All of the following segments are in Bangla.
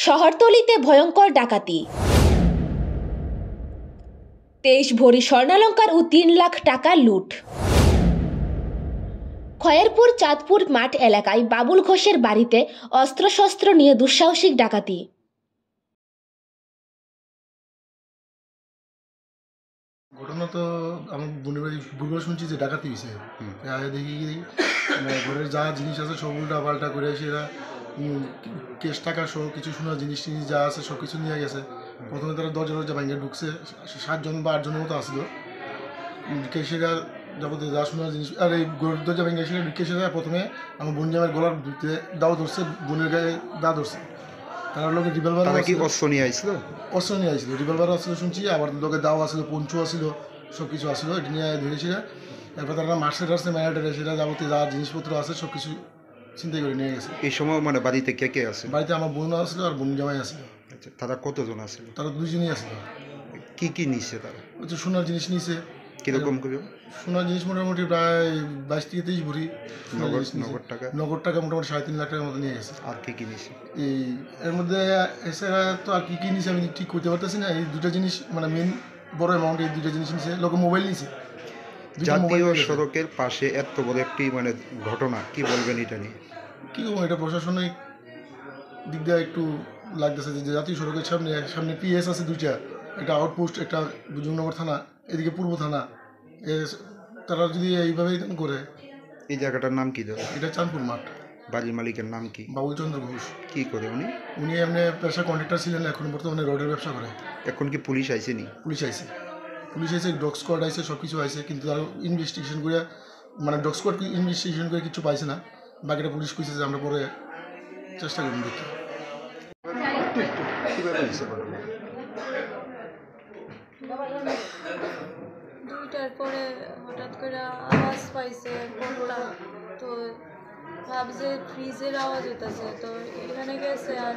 শহরতলিতে ভয়ঙ্কর ডাকাতি। 23 ভরি স্বর্ণালঙ্কার ও 3 লাখ টাকা লুট। খয়েরপুর চাঁদপুর মাঠ এলাকায় বাবুল ঘোষের বাড়িতে অস্ত্রশস্ত্র নিয়ে দুঃসাহসিক ডাকাতি। ঘটনা তো আমার বোনের বাড়ি দুর্বল শুনছি যে ডাকাতি হয়েছে। দেখি ঘরের যা জিনিস আছে সব উল্টা পাল্টা করে সেরা কেশ টাকা সহ কিছু শোনা জিনিস টিনিস যা আছে সব কিছু নিয়ে গেছে। প্রথমে তারা দরজা ভাঙে ঢুকছে, 7 জন বা 8 জনের মতো আসলো। কেশেরা যাবতীয় যা শোনার জিনিস আর এই দরজা ভাঙে সেটা কেশেরা প্রথমে আমার বোন জামের গলার ভিতরে দাও ধরছে, বোনের গায়ে দা ধরছে। তার লোকে রিভলভার অস্ত্র নিয়ে আসছিল, রিভলভার আসছিল শুনছি, আবার লোকে দাও আসলো, পঞ্চু আসছিল, সব কিছু আসলো। এটা নিয়ে ধরেছিল। এরপর তারা মার্সেল আসছে, ম্যানেটারে সেটা যাবতীয় যা জিনিসপত্র আছে সব কিছু চিন্তাই করে নিয়ে গেছে। এই সময় মানে বাড়িতে কে কে আছে? বাড়িতে আমার বোন আসলো আর বোন জামাই আসলো। আচ্ছা, তারা কতজন আসলো? তারা 2 জনই আসলো। কি কি নিচ্ছে তারা? ওই তো সোনার জিনিস নিছে। কিরকম করে? সোনার জিনিস মোটামুটি প্রায় 22 থেকে 23 ভরি নগদ টাকা মোটামুটি 3.5 লাখ টাকার মতো নিয়ে গেছে। আর কি কি নিছে? এই এর মধ্যে এছাড়া তো আর কি কি নিছে আমি ঠিক করতে পারতেছি না। এই দুটো জিনিস মানে মেন বড় অ্যামাউন্ট, এই দুটো জিনিস নিছে। লোকে মোবাইল নিছে। জাতীয় সড়কের পাশে এত বড় একটি মানে ঘটনা, কি বলবেন এটা নিয়ে? কি বলবো, এটা প্রশাসনিক দিক দিয়ে একটু লাগতেছে যে জাতীয় সড়কের সামনে পিএস আছে 2টা, একটা আউটপোস্ট, একটা দুজনগর থানা, এদিকে পূর্ব থানা। তারা যদি এইভাবেই করে। এই জায়গাটার নাম কি দাদা? এটা চাঁদপুর মাঠ। বাড়ির মালিকের নাম কি? বাবুল চন্দ্র ঘোষ। কি করে উনি? উনি এমনি পেশা কন্ট্রাক্টর ছিলেন, এখন বর্তমানে রোডের ব্যবসা করে। এখন কি পুলিশ আইসেনি? পুলিশ আইসে, ডগ স্কোয়াড আইসে, সব কিছু আইসে, কিন্তু তারা ইনভেস্টিগেশন করে মানে ডগ স্কোয়াড ইনভেস্টিগেশন করে কিছু পাইছে না। বাকিটা পুলিশ কইছে যে আমরা পরে চেষ্টা করুন দেখি। দুইটার পরে হঠাৎ করে আওয়াজ পাইছে কোনটা, তো ভাবছে ফ্রিজের আওয়াজ হইতেছে, তো এখানে গেছে আর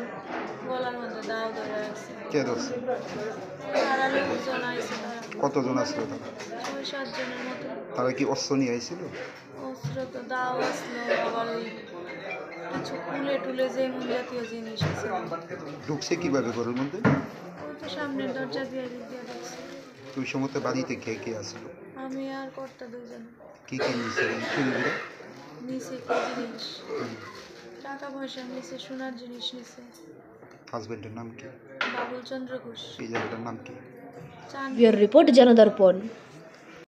গলার মধ্যে দাও ধরে আছে। কে ধরছে? তারা লোকজন আইছে। কতজন আসলো তারা? 6-7 জনের মতো। তারা কি অস্ত্র নিয়ে আইছিল? অস্ত্র তো দাও আসলো, আবার ওই কিছু কুলে টুলে যে জাতীয় জিনিস আছে। ঢুকছে কিভাবে ঘরের মধ্যে? ওই তো সামনের দরজা দিয়ে ঢুকছে। ওই সময় বাড়িতে কে কে আসলো? আমি আর কর্তা 2 জন। কি কি নিচ্ছে চুরিগুলো? নিচে কি জিনিস, টাকা পয়সা নিচে, সোনার জিনিস নিচে। হাজবেন্ডের নাম কি? বাবুল চন্দ্র ঘোষ। এই জায়গাটার নাম কি? Bureau report, জনদর্পণ।